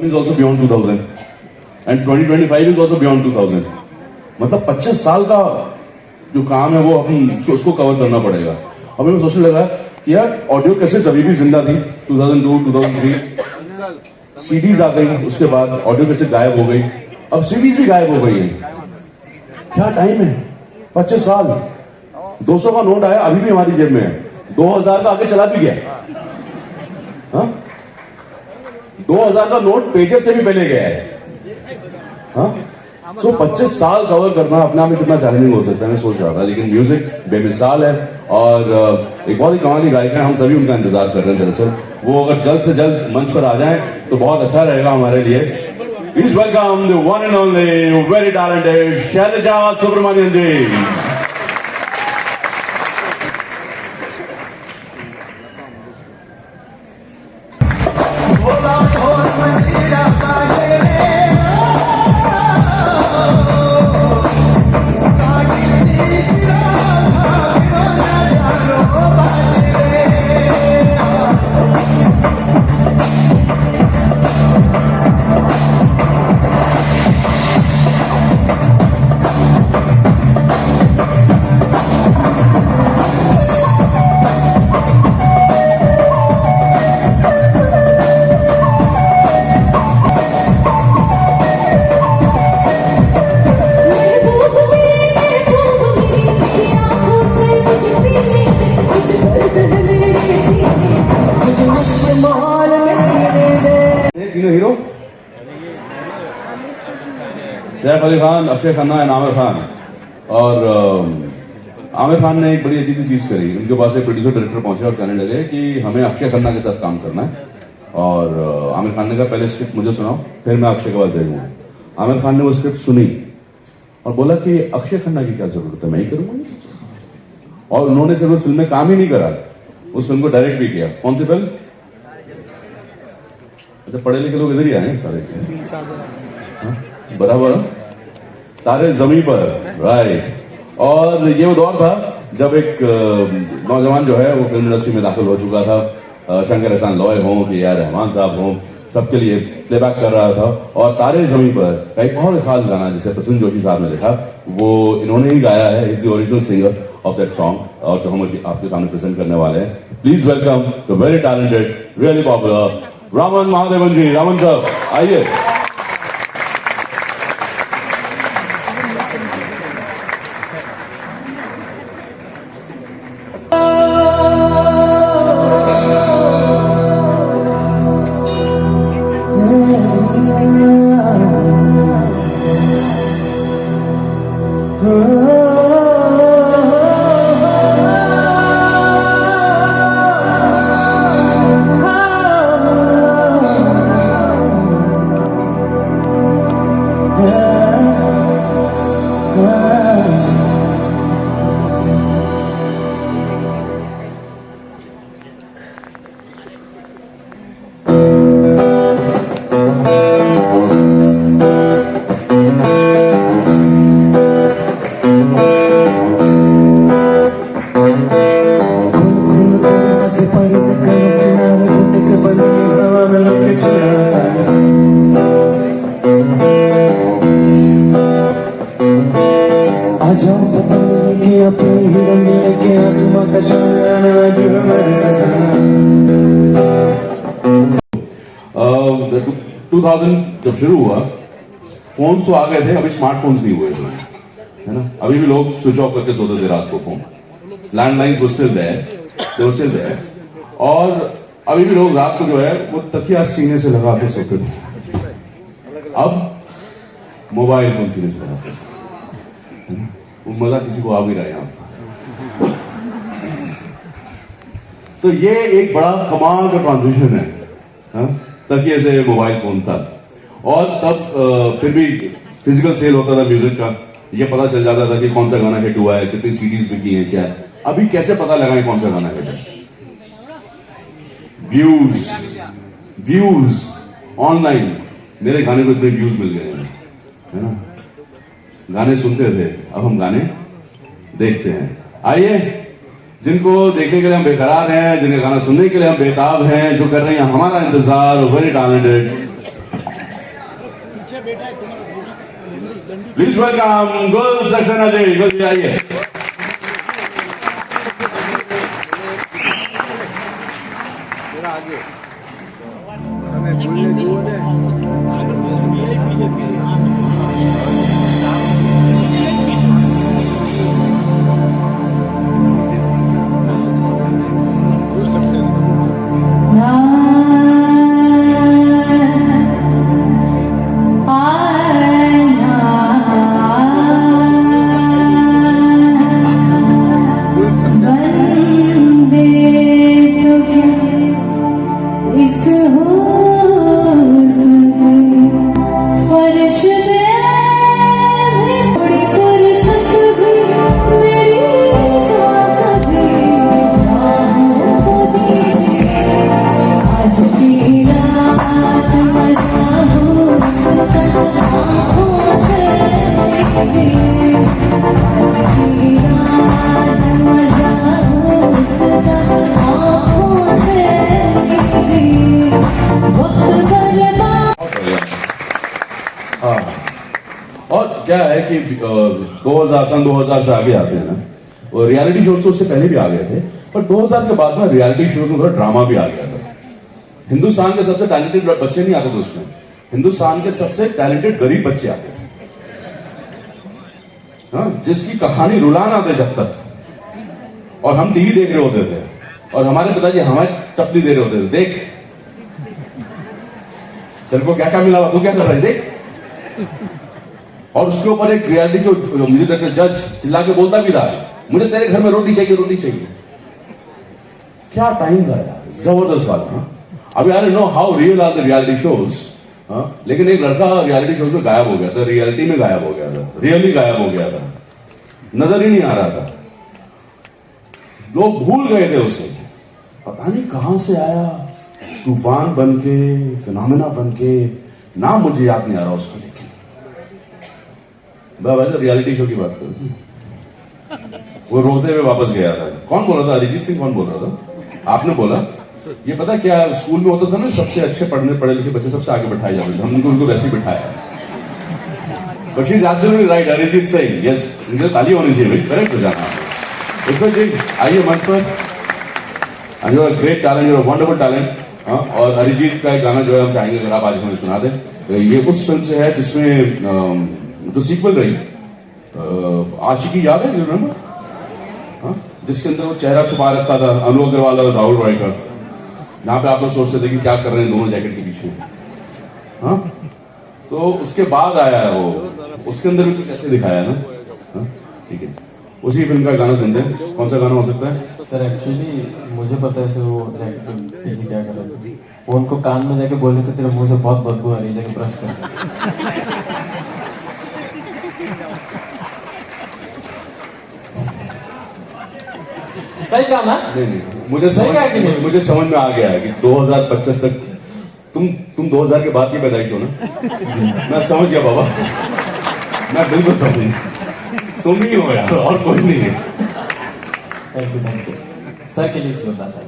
is also beyond 2000 and 2025 is also beyond 2000. मतलब 25 साल का जो काम है वो हम उसको कवर करना पड़ेगा. अभी मैं सोचने लगा कि यार ऑडियो कैसेट्स अभी भी जिंदा थी 2002 2003. सीडीज आ गई, उसके बाद ऑडियो कैसेट गायब हो गई, अब सीडीज भी गायब हो गई है. क्या टाइम है, 25 साल. 200 का नोट आया अभी भी हमारी जेब में है, 2000 का आगे चला भी गया. हाँ, 2000 का नोट पेजेस से भी पहले गया है. हाँ, तो 25 साल कवर करना अपने आप में कितना चैलेंजिंग हो सकता है मैं सोच रहा था. लेकिन म्यूजिक बेमिसाल है और एक बहुत ही कमाली गायक है. हम सभी उनका इंतजार कर रहे हैं. दरअसल वो अगर जल्द से जल्द मंच पर आ जाएं तो बहुत अच्छा रहेगा हमारे लिए. Please welcome the one and only very talented Shailaja Subramaniam ji. तीनों हीरो सैफ अली खान, अक्षय खन्ना एंड आमिर खान. और आमिर खान ने एक बड़ी अजीब सी चीज करी. उनके पास एक प्रोड्यूसर डायरेक्टर पहुंचे और कहने लगे कि हमें अक्षय खन्ना के साथ काम करना है. और आमिर खान ने कहा पहले स्क्रिप्ट मुझे सुनाओ फिर मैं अक्षय के बाद भेजूंगा. आमिर खान ने वो स्क्रिप्ट सुनी और बोला कि अक्षय खन्ना की क्या जरूरत है, मैं ही करूंगा. और उन्होंने सिर्फ उस फिल्म में काम ही नहीं करा, उस फिल्म को डायरेक्ट भी किया. कौन सी फिल्म? पढ़े लिखे लोग इधर ही आए सारे. बराबर, तारे जमीन पर, राइट. और ये वो दौर था जब एक नौजवान जो है वो फिल्म इंडस्ट्री में दाखिल हो चुका था. शंकर एहसान लॉय हो कि यार रहमान साहब हो, सबके लिए प्लेबैक कर रहा था. और तारे जमीन पर एक बहुत खास गाना जिसे प्रसून जोशी साहब ने लिखा, वो इन्होंने ही गाया है. Is the original singer of that song और जो हम आपके सामने प्रेजेंट करने वाले हैं. Please welcome the very talented, really popular Raman Mahadevan ji. Raman साहब आइए. जब शुरू हुआ फोन्स तो आ गए थे, अभी स्मार्टफोन्स नहीं हुए थे, है ना. अभी भी लोग स्विच ऑफ करके सोते थे रात को फोन. लैंडलाइंस वो स्टिल देयर. और अभी भी लोग रात को जो है वो तकिया सीने से लगा के सोते थे. अब मोबाइल फोन सीने से लगा के सोते, है ना. वो मजा किसी को आ भी रहा है यहाँ. तो ये एक बड़ा कमाल का ट्रांजिशन है, तकिए से मोबाइल फोन तक. और तब फिर भी फिजिकल सेल होता था म्यूजिक का. ये पता चल जाता था कि कौन सा गाना हिट हुआ है, कितनी सीडीज बिकी हैं, क्या है. अभी कैसे पता लगाएं कौन सा गाना हिट है? Views online. मेरे गाने को इतने व्यूज मिल गए हैं, है ना. गाने सुनते थे, अब हम गाने देखते हैं. आइए, जिनको देखने के लिए हम बेकरार हैं, जिनके गाना सुनने के लिए हम बेताब हैं, जो कर रहे हैं हमारा इंतजार, वेरी टैलेंटेड प्लीज वेलकम गुल सक्सेना जी, गुल जी आइए। और क्या है कि 2000 से आगे आते हैं ना, वो रियलिटी शोज तो उससे पहले भी आ गए थे, पर 2000 के बाद में रियलिटी शोज में थोड़ा ड्रामा भी आ गया था। हिंदुस्तान के सबसे टैलेंटेड बच्चे नहीं आते थे उसमें, हिंदुस्तान के सबसे टैलेंटेड गरीब बच्चे आते थे, हाँ, जिसकी कहानी रुला ना दे जब तक, और हम टीवी देख रहे होते थे और हमारे पिताजी हमारे टपली दे रहे होते थे, देख तेरे को क्या क्या मिला हुआ, तू क्या कर रहा है देख। और उसके ऊपर एक रियलिटी शो, मुझे देखकर जज चिल्ला के बोलता भी था, मुझे तेरे घर में रोटी चाहिए, रोटी चाहिए। क्या टाइम था यार, जबरदस्त बात। हाँ, अभी I don't know how real are the reality shows, लेकिन एक लड़का रियलिटी शोज में गायब हो गया था, रियलिटी में गायब हो गया था, रियली गायब हो गया था, नजर ही नहीं आ रहा था, लोग भूल गए थे उसे, पता नहीं कहां से आया, तूफान बन के, फिनोमेना बन के, नाम मुझे याद नहीं आ रहा उसका, लेकिन भाई तो रियलिटी शो की बात करो, वो रोते हुए वापस गया था। कौन बोल रहा था? अरिजीत सिंह कौन बोल रहा था? आपने बोला। ये पता क्या स्कूल में होता था ना, सबसे अच्छे पढ़े लिखे बच्चे सबसे आगे बिठाए जाते थे, हमने उनको वैसे ही बिठाया। But she is absolutely right, Arijit Singh, yes, मुझे ताली होनी चाहिए भाई, करेक्ट हो जाना। इसमें जी आइए मंच पर, and you are great talent, you are wonderful talent. और अरिजीत का एक गाना जो है हम चाहेंगे अगर आप आज हमें सुना दें। ये उस फिल्म से है जिसमें जो सीक्वल रही, आशिकी, याद है, यू रिमेंबर? हाँ, जिसके अंदर वो चेहरा छुपा रखा था अनु अग्रवाल और राहुल रॉय का, यहाँ पे आप लोग सोचते थे कि क्या कर रहे हैं दोनों जैकेट के पीछे। हाँ, तो उसके बाद आया है वो, उसके अंदर भी कुछ ऐसे दिखाया है ना। ठीक है, उसी फिल्म का गाना सुनते हैं। कौन सा गाना हो सकता है सर? एक्चुअली मुझे पता है सर, वो जैकेट पीछे क्या कर रहे थे, वो उनको कान में जाके बोले थे तेरे मुंह से बहुत बदबू आ रही है, जाके ब्रश कर। सही कहा ना? नहीं, मुझे समझ में आ गया है कि 2025 तक तुम 2000 के बाद की पैदाइश हो ना। मैं समझ गया बाबा, मैं बिल्कुल समझ गया, तुम ही हो यार, और कोई नहीं है। थैंक यू सर के लिए जोरदार था।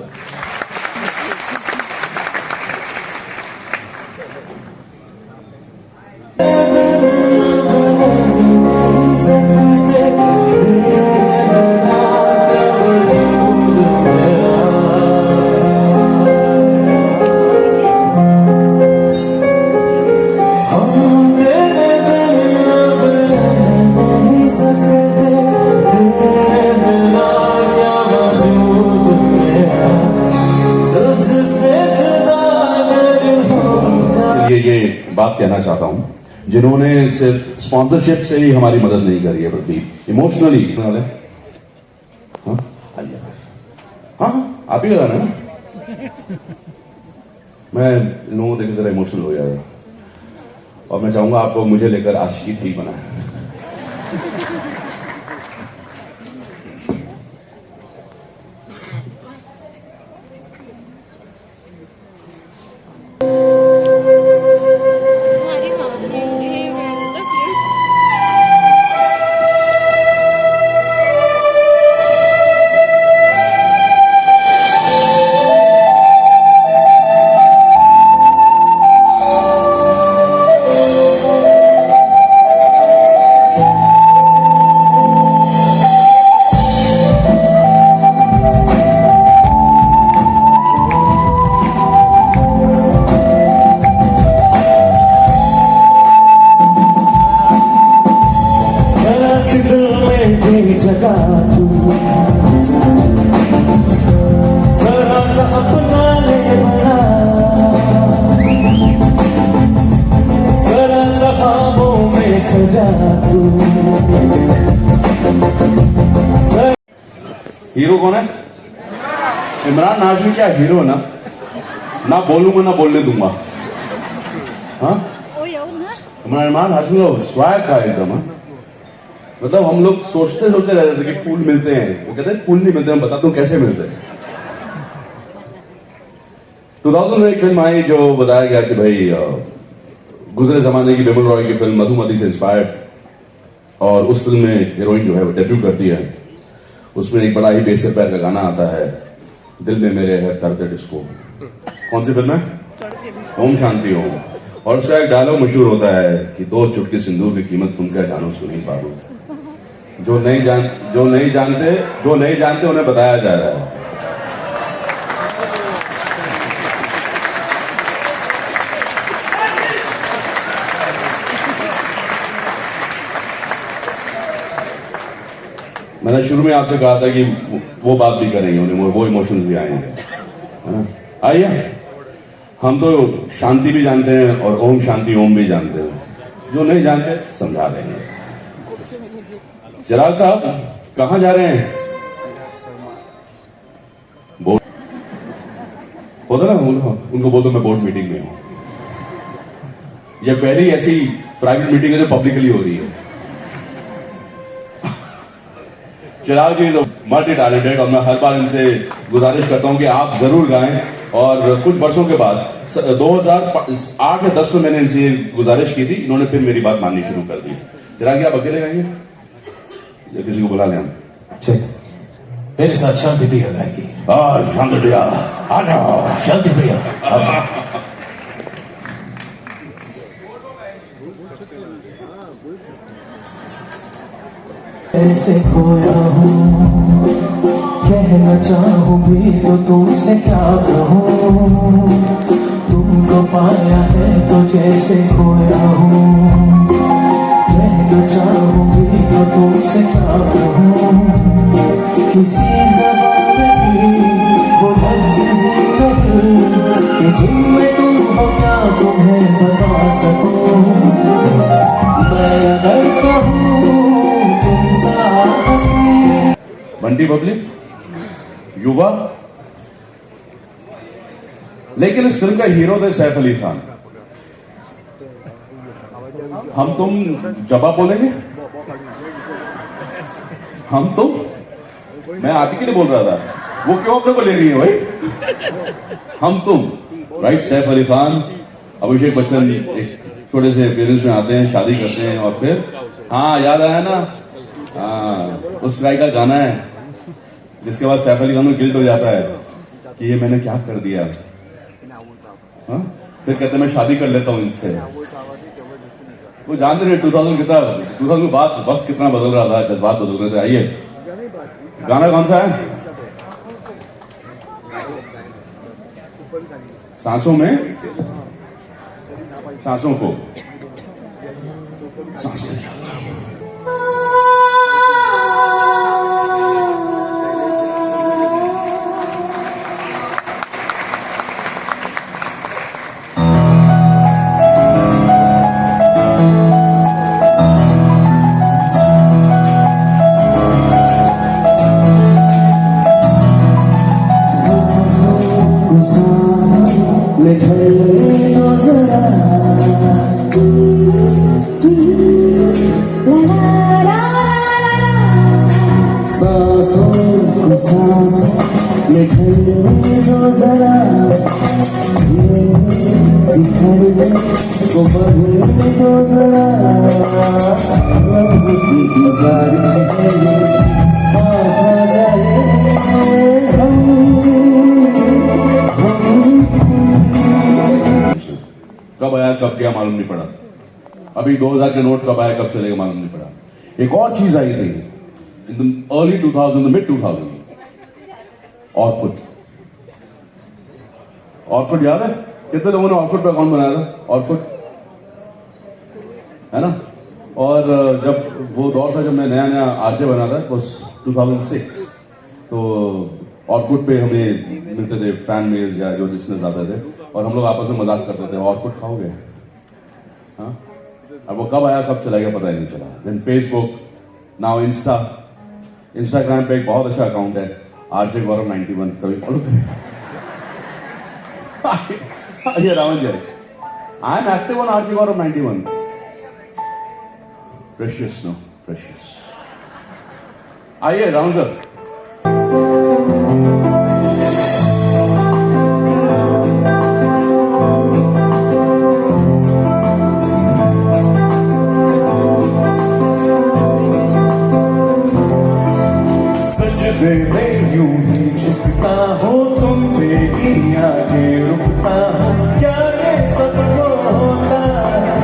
ये बात कहना चाहता हूं, जिन्होंने सिर्फ स्पॉन्सरशिप से ही हमारी मदद नहीं करी है, बल्कि इमोशनली। हाँ, हाँ, आप ही का गाना है ना। मैं इन लोगों को देख जरा इमोशनल हो गया और मैं चाहूंगा आपको मुझे लेकर आशिकी 3 बनाए। सजा तू हीरो कौन है? इमरान हाशमी क्या हीरो ना? ना बोलूंगा ना बोलने दूंगा। हाँ, इमरान हाशमी का स्वैग का एकदम। हाँ, मतलब हम लोग सोचते रहते थे कि कूल मिलते हैं, वो कहते हैं कूल नहीं मिलते, मैं बताता हूँ कैसे मिलते हैं। 2000 में एक फिल्म आई जो बताया गया कि भाई गुजरे जमाने की बिमल रॉय की फिल्म मधुमती से इंस्पायर्ड, और उस फिल्म में एक हीरोइन जो है वो डेब्यू करती है। उसमें एक बड़ा ही बेसर पैर का गाना आता है, दिल में मेरे है दर्द डिस्को। कौन सी फिल्म है? ओम शांति ओम। और उसका एक डायलॉग मशहूर होता है कि 2 चुटकी सिंदूर की कीमत तुम क्या जानो सुनील बाबू। जो नहीं जानते उन्हें बताया जा रहा है। मैंने शुरू में आपसे कहा था कि वो बात भी करेंगे, उन्हें वो इमोशंस भी आएंगे, है ना? आइए, हम तो शांति भी जानते हैं और ओम शांति ओम भी जानते हैं, जो नहीं जानते समझा देंगे। चिराग साहब कहां जा रहे हैं? बोर्ड होता ना, उनको बोल दो मैं बोर्ड मीटिंग में हूं। यह पहली ऐसी प्राइवेट मीटिंग है जो पब्लिकली हो रही है। चिराग जी इज मल्टी टैलेंटेड और मैं हर बार इनसे गुजारिश करता हूं कि आप जरूर गाएं। और कुछ वर्षों के बाद 2008 या 10 में मैंने इनसे गुजारिश की थी, इन्होंने फिर मेरी बात माननी शुरू कर दी। चिराग जी आप अकेले गाएंगे या किसी को बुला लें हम? चेक मेरे साथ शांति प्रिया गाएगी। शांति प्रिया आ जाओ। शांति प्रिया आ जाओ। ऐसे खोया हूँ कहना चाहूँ भी तो तुमसे क्या कहूँ, तुमको पाया है तो जैसे खोया हूँ। कहना चाहूँ भी तो तुमसे क्या कहूँ, किसी ज़बान की वो लफ्ज़ नहीं कि जिनमें तुम हो क्या तुम्हें बता सकूँ। मैं अगर कहूँ बंटी बबली युवा, लेकिन इस फिल्म का हीरो थे सैफ अली खान। हम तुम जबा बोलेंगे, हम तुम, मैं आप ही के लिए बोल रहा था, वो क्यों अपने को ले रही है भाई? हम तुम, राइट? सैफ अली खान, अभिषेक बच्चन एक छोटे से पेरेंट्स में आते हैं, शादी करते हैं और फिर, हाँ याद आया ना, हाँ उस गाय का गाना है जिसके बाद सैफ अली खान को गिल्ट हो जाता है कि ये मैंने क्या कर दिया। हाँ? फिर कहते मैं शादी कर लेता हूं इनसे। वो जानते नहीं 2000 के बाद वक्त कितना बदल रहा था, जज्बात बदल रहे थे। आइए, गाना कौन सा है? सांसों में, सांसों को, सांसों कब आया कब गया मालूम नहीं पड़ा। अभी 2000 के नोट कब आया कब चलेगा मालूम नहीं पड़ा। एक और चीज आई थी in the early 2000, mid 2000, Orkut याद है? कितने लोगों ने ऑर्कुट पे अकाउंट बनाया था? ऑर्कुट है ना? और जब वो दौर था जब मैं नया आरजे बना था, 2006, तो ऑर्कुट पे हमें मिलते थे फैन मेल्स या जो लिसनर्स आते थे और हम लोग आपस में मजाक करते थे, ऑर्कुट खाओगे? हाँ, अब वो कब आया कब चला गया पता ही नहीं चला. देन फेसबुक, नाउ इंस्टाग्राम पे एक बहुत अच्छा अकाउंट है RJ Gaurav 91, कभी फॉलो करें. ये रावण जय, I am active on RJ Gaurav 91. Precious, no precious. आइए रावण सर. सजदे यूं ही झुकता हो तुम पे ही आगे रुकता हो, क्या ये सबको होता है?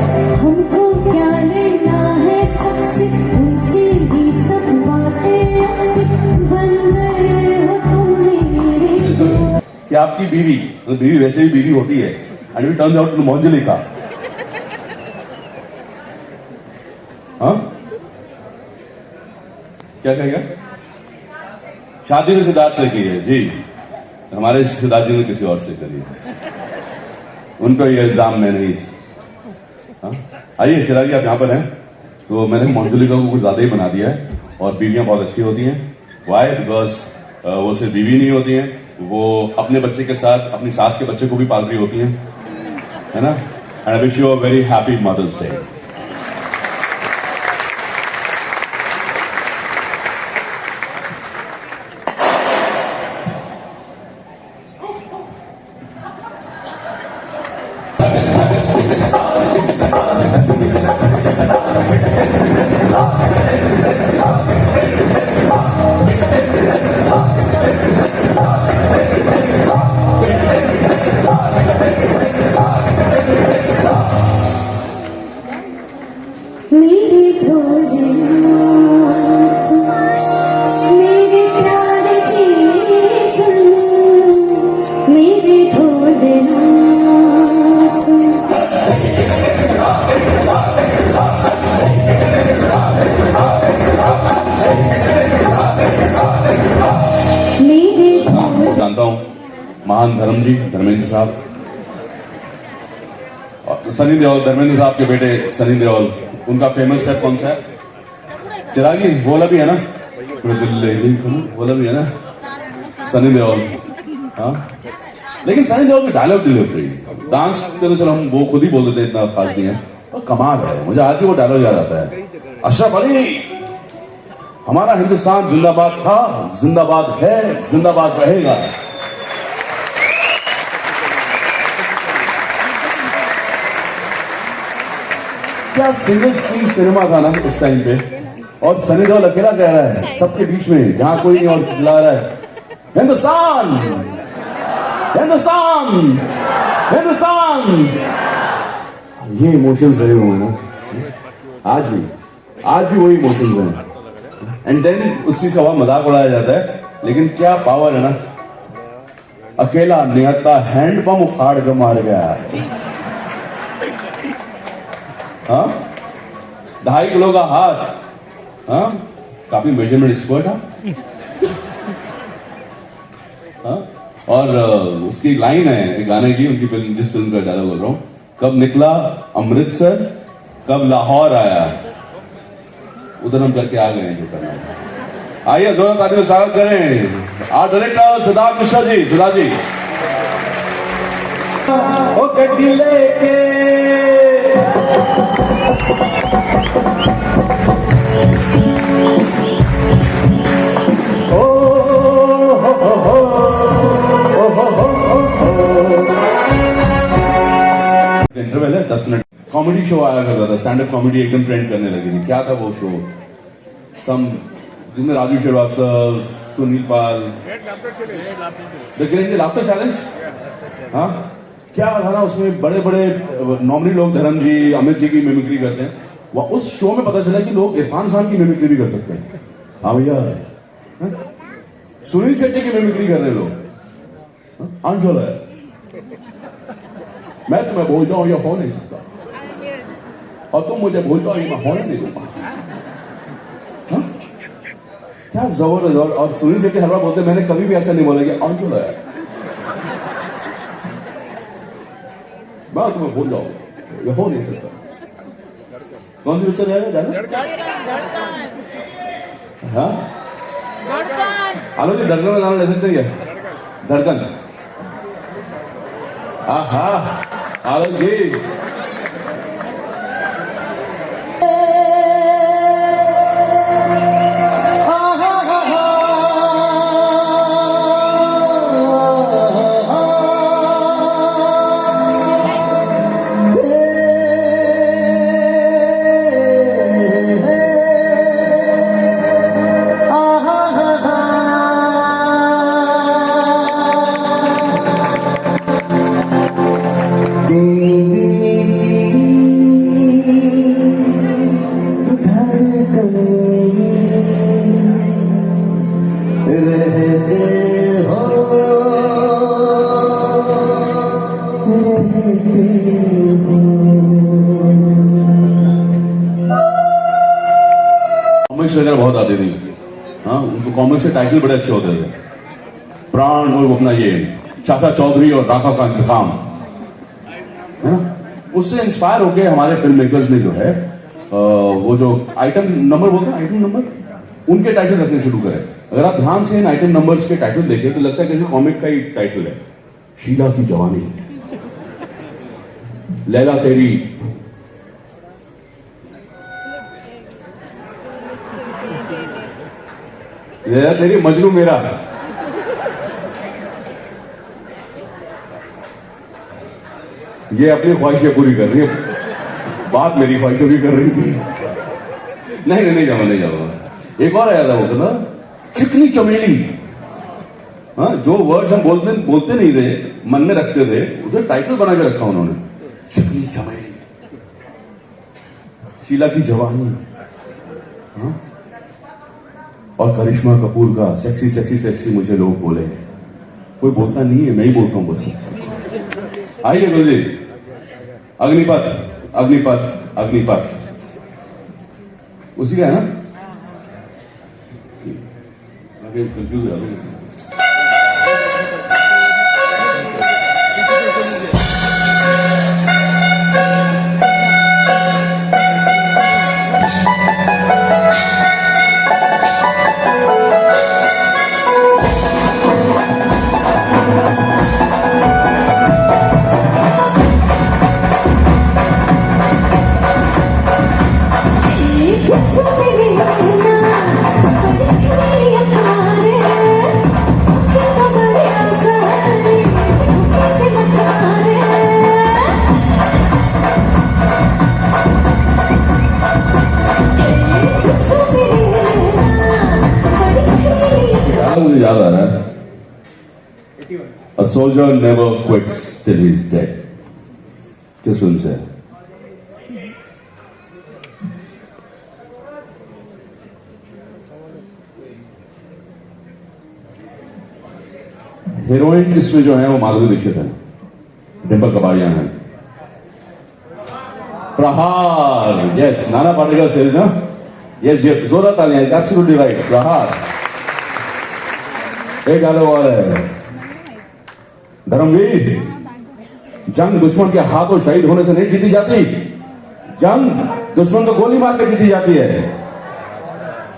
हमको क्या लेना है सबसे, उनसे ही सब बातें आपसे बन गए हो तुम मेरे. कि आपकी बीवी, तो बीवी वैसे ही बीवी होती है, and it turns out to Manjulika. हाँ क्या कहेगा? शादी में सिद्धार्थ से की है जी, हमारे सिद्धार्थ जी ने किसी और से करी है, उनको ये इल्जाम में नहीं. हाँ? आइए चिरागी आप यहाँ पर हैं, तो मैंने मोंजलिका को कुछ ज्यादा ही बना दिया है. और बीवियां बहुत अच्छी होती हैं. वाई? बिकॉज वो सिर्फ बीवी नहीं होती हैं, वो अपने बच्चे के साथ अपनी सास के बच्चे को भी पाल रही होती हैं, है ना. And I wish you a very happy Mother's Day. मेरे थोड़े आंसू, मेरे प्यार की झुल, मेरे थोड़े आंसू. जानता हूं महान धर्म जी, धर्मेंद्र साहब, और सनी देओल, धर्मेंद्र साहब के बेटे सनी देओल. उनका फेमस है कौन सा है? चिरागी बोला भी है ना, बोला भी है ना सनी देओल. हाँ, लेकिन सनी देओल की डायलॉग डिलीवरी, डांस तो चलो हम वो खुद ही बोल देते, इतना खास नहीं है, और कमाल है. मुझे आज भी वो डायलॉग याद आता है. अशरफ अली, हमारा हिंदुस्तान जिंदाबाद था, जिंदाबाद है, जिंदाबाद रहेगा. क्या सिंगल स्क्रीन सिनेमा था ना उस टाइम पे, और सनी देओल अकेला कह रहा है सबके बीच में, जहां कोई नहीं और चिल्ला रहा है, हिंदुस्तान, हिंदुस्तान, हिंदुस्तान. ये इमोशंस रहे हुए ना आज भी वही इमोशंस हैं. एंड देन उस चीज का बहुत मजाक उड़ाया जाता है, लेकिन क्या पावर है ना. अकेला निहत्ता हैंडपंप उखाड़ के मार गया. हाँ, 2.5 किलो का हाथ. हाँ, काफी मेजरमेंट एक्सपर्ट है. हाँ, और उसकी लाइन है एक गाने की, उनकी फिल्म, जिस फिल्म का डायलॉग बोल रहा हूं, कब निकला अमृतसर, कब लाहौर आया, उधर हम करके आ गए हैं जो करना है. आइए जोरदार तालियों से स्वागत करें आर्ट डायरेक्टर सिद्धार्थ मिश्रा जी. सिद्धार्थ जी ओ गड्डी लेके ओ हो इंटरवल है 10 मिनट. कॉमेडी शो आया करता था, स्टैंड अप कॉमेडी एकदम ट्रेंड करने लगी थी. क्या था वो शो? जिसमें राजू श्रीवास्तव, सुनील पाल, द ग्रेट लाफ्टर चैलेंज. हाँ, क्या था ना उसमें बड़े बड़े नॉर्मली लोग धर्म जी, अमित जी की मिमिक्री करते हैं. वह उस शो में पता चला कि लोग इरफान खान की मिमिक्री भी कर सकते हैं. हाँ भैया, सुनील शेट्टी की मिमिक्री कर रहे लोग. अंजल है, मैं तुम्हें भूल जाऊं ये हो नहीं सकता, और तुम मुझे भूल जाओ ये मैं होने नहीं दूंगा. क्या जबरदस्त. और सुनील शेट्टी हर बार बोलते, मैंने कभी भी ऐसा नहीं बोला कि अंजल है, मैं तुम्हें भूल जाऊं ये हो नहीं सकता. कौन सी पिक्चर है हाँ आलो जी धड़कन का नाम ले सकते हैं क्या धड़कन हाँ आलो जी कॉमिक्स वगैरह बहुत आती थी हाँ उनको कॉमिक्स से टाइटल बड़े अच्छे होते थे प्राण और अपना ये चाचा चौधरी और राखा का इंतकाम है ना उससे इंस्पायर होके हमारे फिल्म मेकर्स ने जो है वो जो आइटम नंबर बोलते हैं आइटम नंबर उनके टाइटल रखने शुरू करे अगर आप ध्यान से इन आइटम नंबर्स के टाइटल देखें तो लगता है किसी कॉमिक का ही टाइटल है शीला की जवानी लैला तेरी लैला तेरी मजनू मेरा ये अपनी ख्वाहिशें पूरी कर रही है बात मेरी ख्वाहिशें भी कर रही थी नहीं जाऊंगा एक और आया था वो कहना चिकनी चमेली हाँ जो वर्ड्स हम बोलते नहीं थे मन में रखते थे उसे टाइटल बना के रखा उन्होंने चिकनी चमेली शीला की जवानी हाँ? और करिश्मा कपूर का सेक्सी सेक्सी सेक्सी मुझे लोग बोले कोई बोलता नहीं है मैं ही बोलता हूं बस आइए गुरुजी अग्निपथ अग्निपथ अग्निपथ उसी का है ना कंफ्यूज हो जाता हूं मुझे याद आ रहा है A soldier never quits till he's dead किस फिल्म से हीरोइन इसमें जो है वो माधुरी दीक्षित है डिंपल कपाड़िया है प्रहार यस नाना पाटेकर सेज ना यस ये जोरदार तालियां एब्सोल्युटली राइट प्रहार एक डायलॉग और है धर्मवीर जंग दुश्मन के हाथों शहीद होने से नहीं जीती जाती जंग दुश्मन को गोली मार के जीती जाती है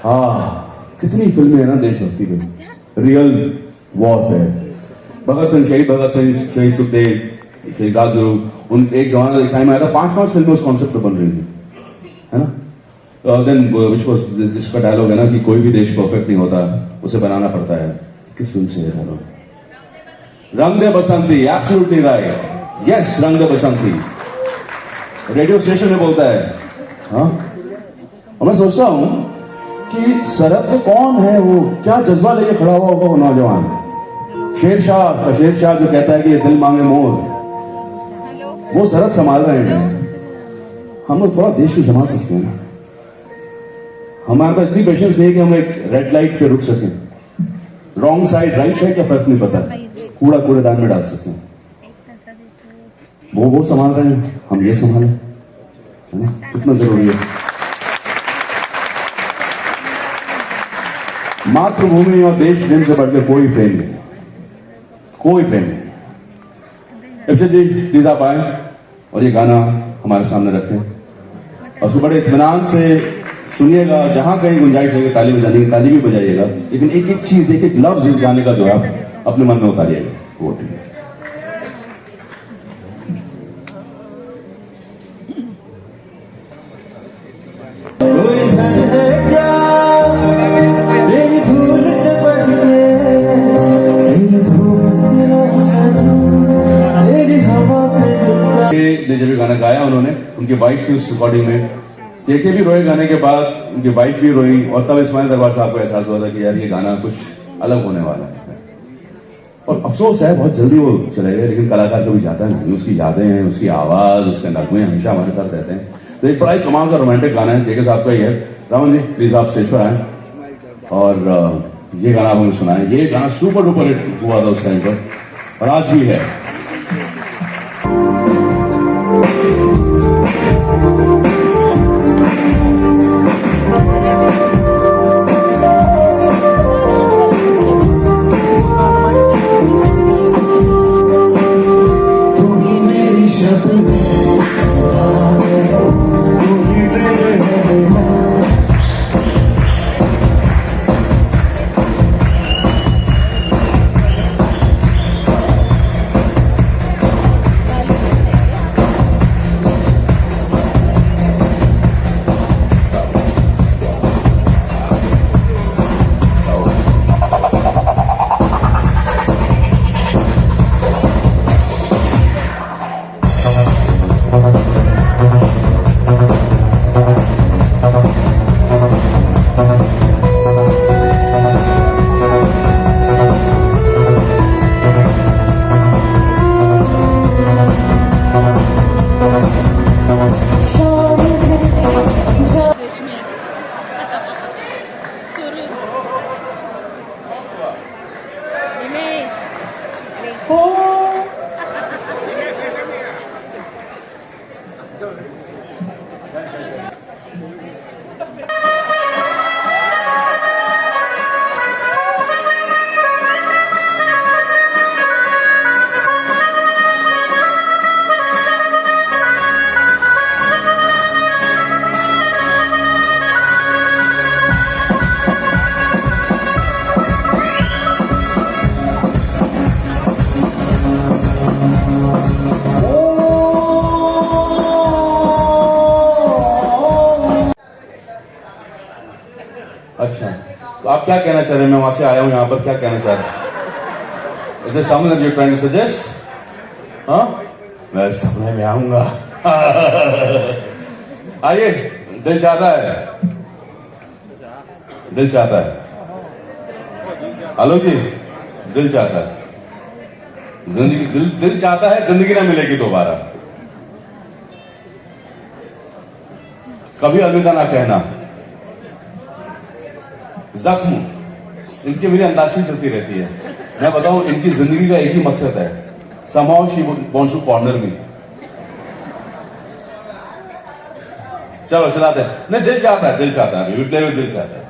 हाँ कितनी फिल्में है ना देशभक्ति पे रियल वॉर पे भगत सिंह शहीद सुखदेव शहीद राजगुरु उन एक जमाना एक टाइम आया था 5 फिल्में उस कॉन्सेप्ट पे बन रही थी है ना देन विच वाज इसका डायलॉग है ना कि कोई भी देश परफेक्ट नहीं होता उसे बनाना पड़ता है किस फिल्म से डायलॉग रंग दे बसंती एब्सोल्युटली राइट यस रंग दे बसंती रेडियो स्टेशन में बोलता है हाँ और मैं सोचता हूं कि सरहद पे कौन है वो क्या जज्बा लेके खड़ा हुआ होगा वो नौजवान शेर शाह जो कहता है कि ये दिल मांगे मोर वो सरहद संभाल रहे हैं हम लोग थोड़ा देश भी संभाल सकते हैं ना हमारे पास इतनी पेशेंस नहीं है कि हम एक रेड लाइट पे रुक सकें रॉन्ग साइड राइट साइड क्या फर्क नहीं पता कूड़ा कूड़ेदान में डाल सकते हैं वो संभाल रहे हैं हम ये संभालें है ना कितना जरूरी है मातृभूमि और देश प्रेम से बढ़कर कोई प्रेम नहीं इब्से जी प्लीज आप आए और ये गाना हमारे सामने रखें और उसको बड़े इत्मीनान से सुनिएगा, जहां कहीं गुंजाइश लगे ताली बजाने की ताली भी बजाइएगा, लेकिन एक एक चीज, एक एक लफ्ज इस गाने का जो है आप अपने मन में उतारिएगा, वो ठीक है। कोई धन है क्या तेरी धूल से बढ़ के, तेरी धूप से रोशन, तेरी हवा पे जिंदा। ने जब ये गाना गाया उन्होंने, उनकी वाइफ की उस रिकॉर्डिंग में, के भी रोए गाने के बाद, उनकी वाइफ भी रोई, और तब इस्माइल दरबार साहब को एहसास हुआ था कि यार ये गाना कुछ अलग होने वाला है। और अफसोस है बहुत जल्दी वो चले गए, लेकिन कलाकार कभी जाता नहीं, उसकी यादें, उसकी आवाज, उसके नगमे हमेशा हमारे साथ रहते हैं। तो एक बड़ा ही कमाल का रोमांटिक गाना है, के साहब का ही है। रावण जी प्लीज आप स्टेज पर आए और ये गाना आप हमें सुनाएं। ये गाना सुपर डुपर हिट हुआ था उस टाइम पर और आज भी है। तू ही मेरी शब्द तू ही तेरे है। अच्छा, तो आप क्या कहना चाह रहे हैं? मैं वहां से आया हूं यहाँ पर, क्या कहना चाह रहे हैं? Is there something that you're trying to suggest? हाँ, मैं सपने में आऊंगा। आइए, दिल चाहता है, दिल चाहता है। हेलो जी, दिल चाहता है, जिंदगी, दिल चाहता है जिंदगी ना मिलेगी दोबारा, कभी अलविदा ना कहना। जख्म, इनकी मेरी अंताक्षरी चलती रहती है। मैं बताऊं, इनकी जिंदगी का एक ही मकसद है, somehow she wants to corner me। चलो चलाते हैं। नहीं, दिल चाहता है, दिल चाहता है, we play with दिल चाहता है।